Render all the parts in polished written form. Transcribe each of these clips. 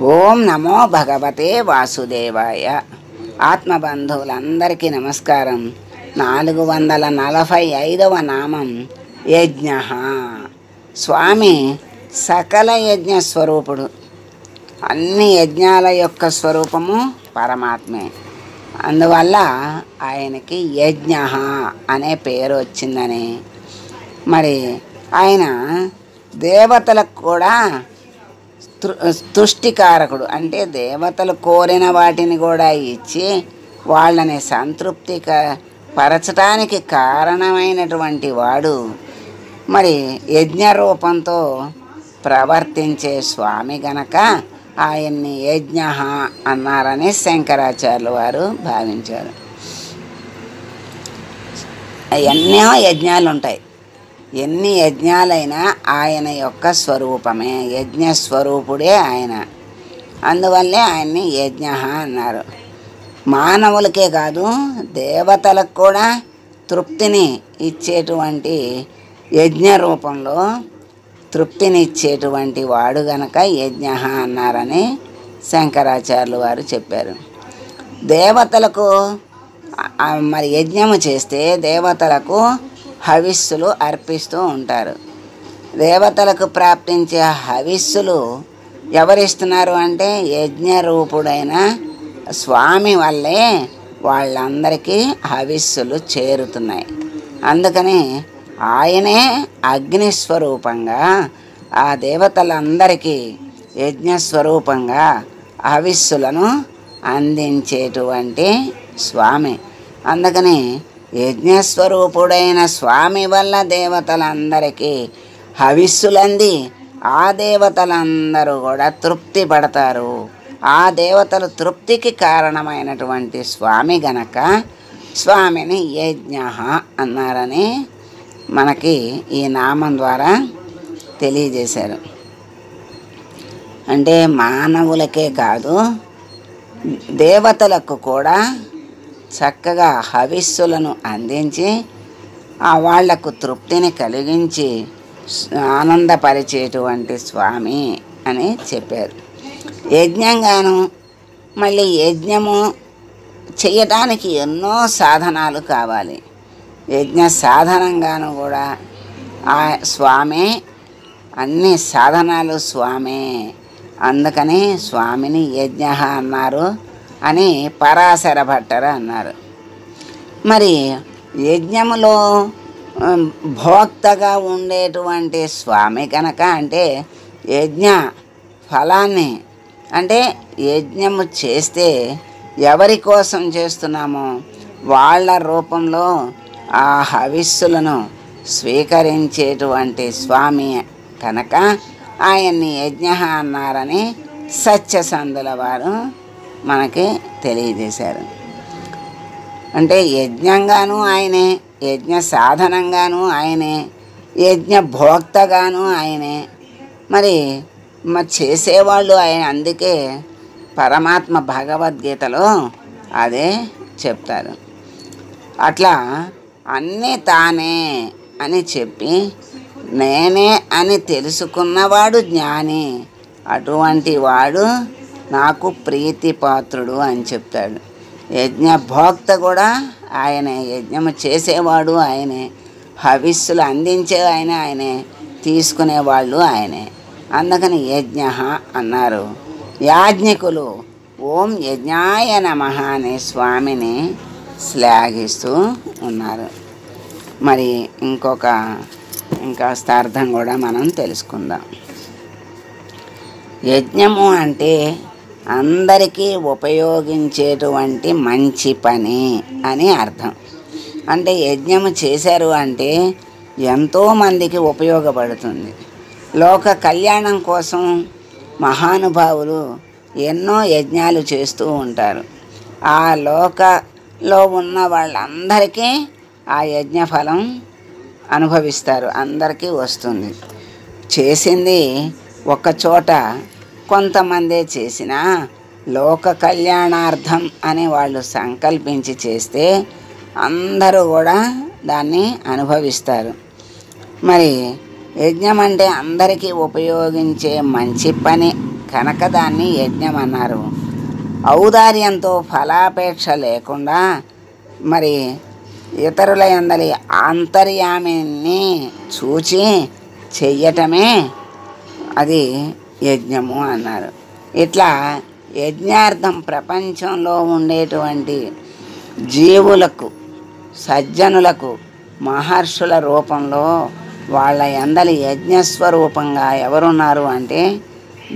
ఓం నమో భగవతే వాసుదేవాయ. ఆత్మబంధువులందరికీ నమస్కారం. 445వ నామం యజ్ఞ. స్వామి సకల యజ్ఞ స్వరూపుడు. అన్ని యజ్ఞాల యొక్క స్వరూపము పరమాత్మే. అందువల్ల ఆయనకి యజ్ఞ అనే పేరు వచ్చిందని. మరి ఆయన దేవతలకు కూడా తుష్టికారకుడు. అంటే దేవతలు కోరిన వాటిని కూడా ఇచ్చి వాళ్ళని సంతృప్తి పరచటానికి కారణమైనటువంటి వాడు. మరి యజ్ఞ రూపంతో ప్రవర్తించే స్వామి గనక ఆయన్ని యజ్ఞ అన్నారని శంకరాచార్యులు వారు భావించారు. ఎన్నో యజ్ఞాలు ఉంటాయి. ఎన్ని యజ్ఞాలైనా ఆయన యొక్క స్వరూపమే, యజ్ఞ స్వరూపుడే ఆయన. అందువల్లే ఆయన్ని యజ్ఞ అన్నారు. మానవులకే కాదు, దేవతలకు కూడా తృప్తిని ఇచ్చేటువంటి యజ్ఞ రూపంలో తృప్తిని ఇచ్చేటువంటి వాడు గనక యజ్ఞ అన్నారని శంకరాచార్యులు వారు చెప్పారు. దేవతలకు మరి యజ్ఞము చేస్తే దేవతలకు హవిస్సులు అర్పిస్తూ ఉంటారు. దేవతలకు ప్రాప్తించే హవిస్సులు ఎవరిస్తున్నారు అంటే యజ్ఞరూపుడైన స్వామి వల్లే వాళ్ళందరికీ హవిస్సులు చేరుతున్నాయి. అందుకని ఆయనే అగ్నిస్వరూపంగా ఆ దేవతలందరికీ యజ్ఞస్వరూపంగా హవిస్సులను అందించేటువంటి స్వామి. అందుకని యజ్ఞస్వరూపుడైన స్వామి వల్ల దేవతలందరికీ హవిస్సులంది ఆ దేవతలందరూ కూడా తృప్తి పడతారు. ఆ దేవతలు తృప్తికి కారణమైనటువంటి స్వామి గనక స్వామిని యజ్ఞ అన్నారని మనకి ఈ నామం ద్వారా తెలియజేశారు. అంటే మానవులకే కాదు, దేవతలకు కూడా చక్కగా హవిస్సులను అందించి వాళ్లకు తృప్తిని కలిగించి ఆనందపరిచేటువంటి స్వామి అని చెప్పారు. యజ్ఞంగాను మళ్ళీ యజ్ఞము చేయటానికి ఎన్నో సాధనాలు కావాలి. యజ్ఞ సాధనంగాను కూడా ఆ స్వామే, అన్ని సాధనాలు స్వామే. అందుకని స్వామిని యజ్ఞ అన్నారు అని పరాశర భట్టరు అన్నారు. మరి యజ్ఞములో భోక్తగా ఉండేటువంటి స్వామి కనుక, అంటే యజ్ఞ ఫలాన్ని, అంటే యజ్ఞము చేస్తే ఎవరి కోసం చేస్తున్నామో వాళ్ళ రూపంలో ఆ హవిస్సులను స్వీకరించేటువంటి స్వామి కనుక ఆయన్ని యజ్ఞ అన్నారని సత్యసంధుల వారు మనకి తెలియజేశారు. అంటే యజ్ఞంగాను ఆయనే, యజ్ఞ సాధనంగాను ఆయనే, యజ్ఞ భోక్తగాను ఆయనే. మరి చేసేవాళ్ళు ఆయన. అందుకే పరమాత్మ భగవద్గీతలో అదే చెప్తారు. అట్లా అన్నీ తానే అని చెప్పి నేనే అని తెలుసుకున్నవాడు జ్ఞాని. అటువంటి వాడు నాకు ప్రీతిపాత్రుడు అని చెప్తాడు. యజ్ఞ భోక్త కూడా ఆయనే, యజ్ఞము చేసేవాడు ఆయనే, హవిస్సులు అందించే ఆయనే, తీసుకునేవాళ్ళు ఆయనే. అందుకని యజ్ఞ అన్నారు. యాజ్ఞికులు ఓం యజ్ఞాయ నమః అనే స్వామిని శ్లాఘిస్తూ ఉన్నారు. మరి ఇంకాస్త అర్థం కూడా మనం తెలుసుకుందాం. యజ్ఞము అంటే అందరికీ ఉపయోగించేటువంటి మంచి పని అని అర్థం. అంటే యజ్ఞము చేశారు అంటే ఎంతోమందికి ఉపయోగపడుతుంది. లోక కళ్యాణం కోసం మహానుభావులు ఎన్నో యజ్ఞాలు చేస్తూ ఉంటారు. ఆ లోకలో ఉన్న వాళ్ళందరికీ ఆ యజ్ఞ ఫలం అనుభవిస్తారు, అందరికీ వస్తుంది. చేసింది ఒక్కచోట కొంతమందే చేసినా లోక కళ్యాణార్థం అని వాళ్ళు సంకల్పించి చేస్తే అందరూ కూడా దాన్ని అనుభవిస్తారు. మరి యజ్ఞం అంటే అందరికీ ఉపయోగించే మంచి పని కనుక దాన్ని యజ్ఞం అన్నారు. ఔదార్యంతో ఫలాపేక్ష లేకుండా మరి ఇతరుల యందలి ఆంతర్యామిని చూచి చెయ్యటమే అది యజ్ఞము అన్నారు. ఇట్లా యజ్ఞార్థం ప్రపంచంలో ఉండేటువంటి జీవులకు, సజ్జనులకు మహర్షుల రూపంలో వాళ్ళ యందలి యజ్ఞస్వరూపంగా ఎవరున్నారు అంటే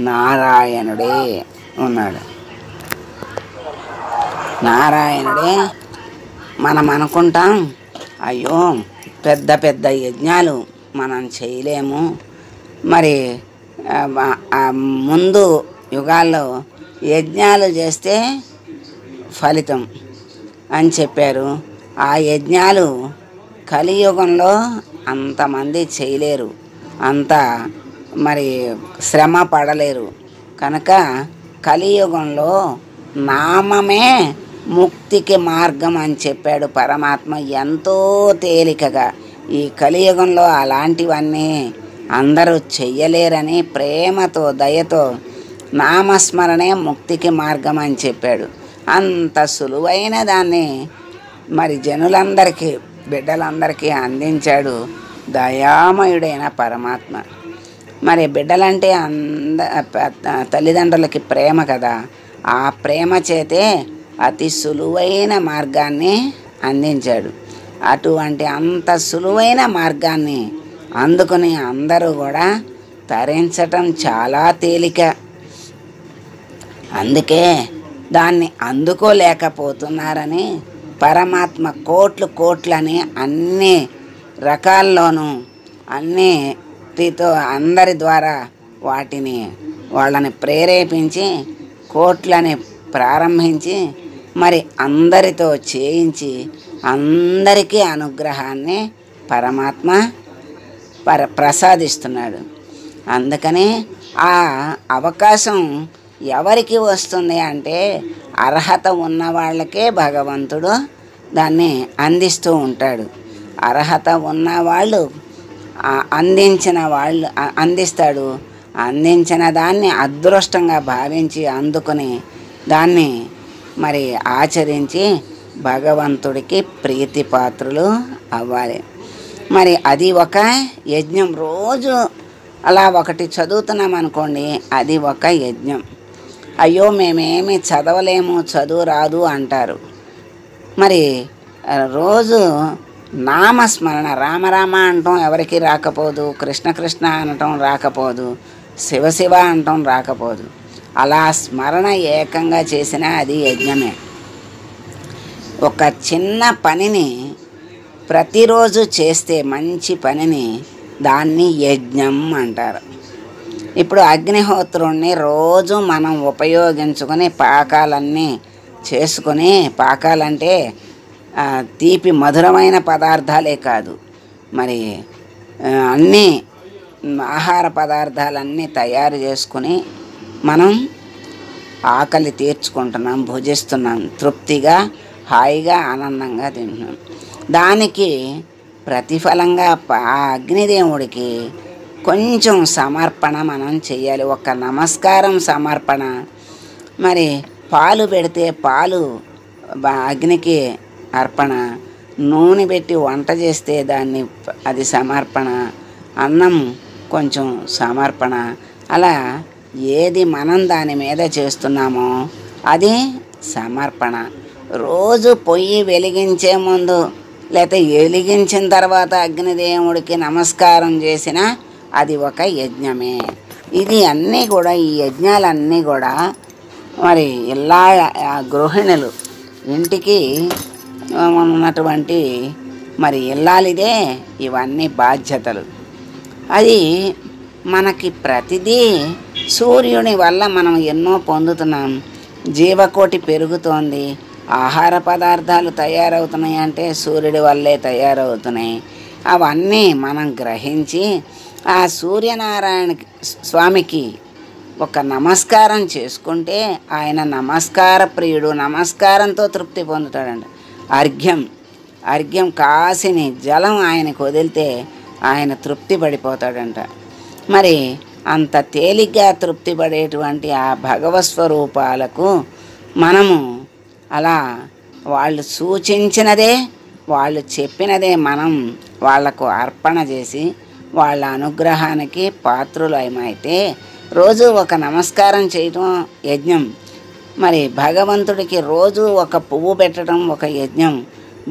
నారాయణుడే ఉన్నాడు. నారాయణుడే. మనం అనుకుంటాం, అయ్యో పెద్ద పెద్ద యజ్ఞాలు మనం చేయలేము, మరి ముందు యుగాల్లో యజ్ఞాలు చేస్తే ఫలితం అని చెప్పారు. ఆ యజ్ఞాలు కలియుగంలో అంతమంది చేయలేరు, అంత మరి శ్రమ పడలేరు. కనుక కలియుగంలో నామమే ముక్తికి మార్గం అని చెప్పాడు పరమాత్మ ఎంతో తేలికగా. ఈ కలియుగంలో అలాంటివన్నీ అందరూ చెయ్యలేరని ప్రేమతో, దయతో నామస్మరణే ముక్తికి మార్గం అని చెప్పాడు. అంత సులువైన దాన్ని మరి జనులందరికీ, బిడ్డలందరికీ అందించాడు దయామయుడైన పరమాత్మ. మరి బిడ్డలంటే తల్లిదండ్రులకి ప్రేమ కదా, ఆ ప్రేమ చేతే అతి సులువైన మార్గాన్ని అందించాడు. అటువంటి అంత సులువైన మార్గాన్ని అందుకుని అందరూ కూడా తరించటం చాలా తేలిక. అందుకే దాన్ని అందుకోలేకపోతున్నారని పరమాత్మ కోట్లని అన్ని రకాల్లోనూ అన్నిటితో అందరి ద్వారా వాళ్ళని ప్రేరేపించి కోట్లని ప్రారంభించి మరి అందరితో చేయించి అందరికీ అనుగ్రహాన్ని పరమాత్మ ప్రసాదిస్తున్నాడు. అందుకని ఆ అవకాశం ఎవరికి వస్తుంది అంటే అర్హత ఉన్న వాళ్ళకే భగవంతుడు దాన్ని అందిస్తూ ఉంటాడు. అర్హత ఉన్నవాళ్ళు అందిస్తాడు. అందించిన దాన్ని అదృష్టంగా భావించి అందుకుని దాన్ని మరి ఆచరించి భగవంతుడికి ప్రీతిపాత్రులు అవ్వాలి. మరి అది ఒక యజ్ఞం. రోజు అలా ఒకటి చదువుతున్నాం అనుకోండి, అది ఒక యజ్ఞం. అయ్యో మేమేమి చదవలేము, చదువు రాదు అంటారు. మరి రోజు నామస్మరణ, రామరామ అనటం ఎవరికి రాకపోదు, కృష్ణ కృష్ణ అనటం రాకపోదు, శివ శివ అనటం రాకపోదు. అలా స్మరణ ఏకంగా చేసినా అది యజ్ఞమే. ఒక చిన్న పనిని ప్రతిరోజు చేస్తే, మంచి పనిని, దాన్ని యజ్ఞం అంటారు. ఇప్పుడు అగ్నిహోత్రుణ్ణి రోజు మనం ఉపయోగించుకొని పాకాలన్నీ చేసుకొని, పాకాలంటే తీపి మధురమైన పదార్థాలే కాదు, మరి అన్నీ ఆహార పదార్థాలన్నీ తయారు చేసుకుని మనం ఆకలి తీర్చుకుంటున్నాం, భుజిస్తున్నాం, తృప్తిగా హాయిగా ఆనందంగా తింటున్నాం. దానికి ప్రతిఫలంగా ఆ అగ్నిదేవుడికి కొంచెం సమర్పణ మనం చెయ్యాలి. ఒక నమస్కారం సమర్పణ. మరి పాలు పెడితే పాలు అగ్నికి అర్పణ, నూనె పెట్టి వంట చేస్తే అది సమర్పణ, అన్నం కొంచెం సమర్పణ. అలా ఏది మనం దాని మీద చేస్తున్నామో అది సమర్పణ. రోజు పొయ్యి వెలిగించే ముందు లేకపోతే వెలిగించిన తర్వాత అగ్నిదేవుడికి నమస్కారం చేసినా అది ఒక యజ్ఞమే. ఇది అన్నీ కూడా, ఈ యజ్ఞాలన్నీ కూడా మరి ఇలా గృహిణులు ఇంటికి ఉన్నటువంటి మరి ఇల్లాలిదే ఇవన్నీ బాధ్యతలు. అది మనకి ప్రతిదీ సూర్యుని వల్ల మనం ఎన్నో పొందుతున్నాం. జీవకోటి పెరుగుతోంది, ఆహార పదార్థాలు తయారవుతున్నాయి అంటే సూర్యుడి వల్లే తయారవుతున్నాయి. అవన్నీ మనం గ్రహించి ఆ సూర్యనారాయణ స్వామికి ఒక నమస్కారం చేసుకుంటే ఆయన నమస్కార ప్రియుడు, నమస్కారంతో తృప్తి పొందుతాడండి. అర్ఘ్యం కాసిని జలం ఆయనకు వదిలితే ఆయన తృప్తి పడిపోతాడంట. మరి అంత తేలిగ్గా తృప్తి పడేటువంటి ఆ భగవత్ స్వరూపాలకు మనము అలా వాళ్ళు సూచించినదే, వాళ్ళు చెప్పినదే మనం వాళ్లకు అర్పణ చేసి వాళ్ళ అనుగ్రహానికి పాత్రులమైతే రోజు ఒక నమస్కారం చేయటం యజ్ఞం. మరి భగవంతుడికి రోజు ఒక పువ్వు పెట్టడం ఒక యజ్ఞం.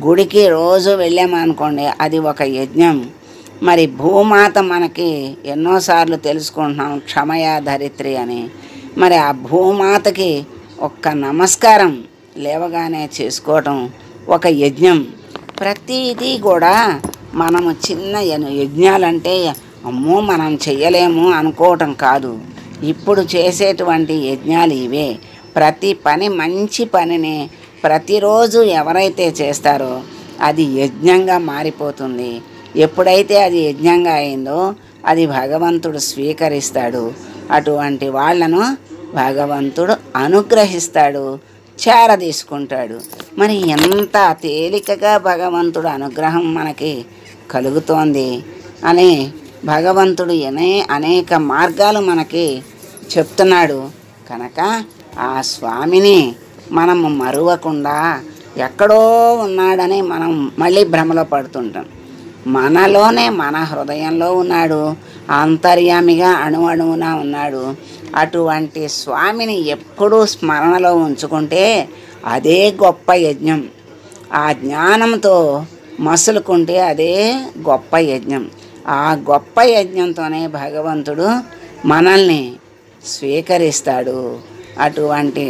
గుడికి రోజు వెళ్ళామనుకోండి, అది ఒక యజ్ఞం. మరి భూమాత మనకి ఎన్నోసార్లు తెలుసుకుంటున్నాం క్షమయా ధరిత్రి అని. మరి ఆ భూమాతకి ఒక్క నమస్కారం లేవగానే చేసుకోవటం ఒక యజ్ఞం. ప్రతిదీ కూడా మనము చిన్న యజ్ఞాలంటే అమ్మో మనం చెయ్యలేము అనుకోవటం కాదు. ఇప్పుడు చేసేటువంటి యజ్ఞాలు ఇవే. ప్రతి పని, మంచి పనిని ప్రతిరోజు ఎవరైతే చేస్తారో అది యజ్ఞంగా మారిపోతుంది. ఎప్పుడైతే అది యజ్ఞంగా అయిందో అది భగవంతుడు స్వీకరిస్తాడు. అటువంటి వాళ్లను భగవంతుడు అనుగ్రహిస్తాడు, చేరదీసుకుంటాడు. మరి ఎంత తేలికగా భగవంతుడు అనుగ్రహం మనకి కలుగుతోంది అని భగవంతుడు అనేక మార్గాలు మనకి చెప్తున్నాడు. కనుక ఆ స్వామిని మనము మరువకుండా ఎక్కడో ఉన్నాడని మనం మళ్ళీ భ్రమలో పడుతుంటాం. మనలోనే, మన హృదయంలో ఉన్నాడు, అంతర్యామిగా అణువణువున ఉన్నాడు. అటువంటి స్వామిని ఎప్పుడూ స్మరణలో ఉంచుకుంటే అదే గొప్ప యజ్ఞం. ఆ జ్ఞానంతో మసులుకుంటే అదే గొప్ప యజ్ఞం. ఆ గొప్ప యజ్ఞంతోనే భగవంతుడు మనల్ని స్వీకరిస్తాడు. అటువంటి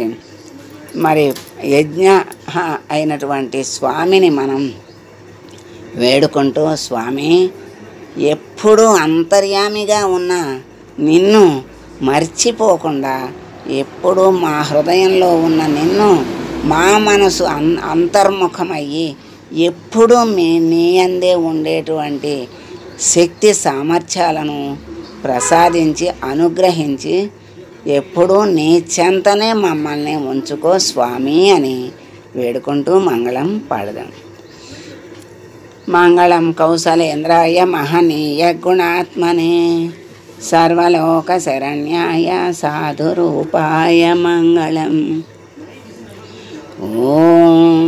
మరి యజ్ఞ అయినటువంటి స్వామిని మనం వేడుకుంటూ, స్వామి ఎప్పుడూ అంతర్యామిగా ఉన్న నిన్ను మర్చిపోకుండా, ఎప్పుడూ మా హృదయంలో ఉన్న నిన్ను మా మనసు అంతర్ముఖమయ్యి ఎప్పుడూ నీ అందే ఉండేటువంటి శక్తి సామర్థ్యాలను ప్రసాదించి అనుగ్రహించి ఎప్పుడూ నీ చెంతనే మమ్మల్ని ఉంచుకో స్వామి అని వేడుకుంటూ మంగళం పాడదాం. మంగళం కౌసలేంద్రాయ మహనీయ గుణాత్మనే సర్వలోక శరణ్యాయ సాధురూపాయ మంగళం. ఓం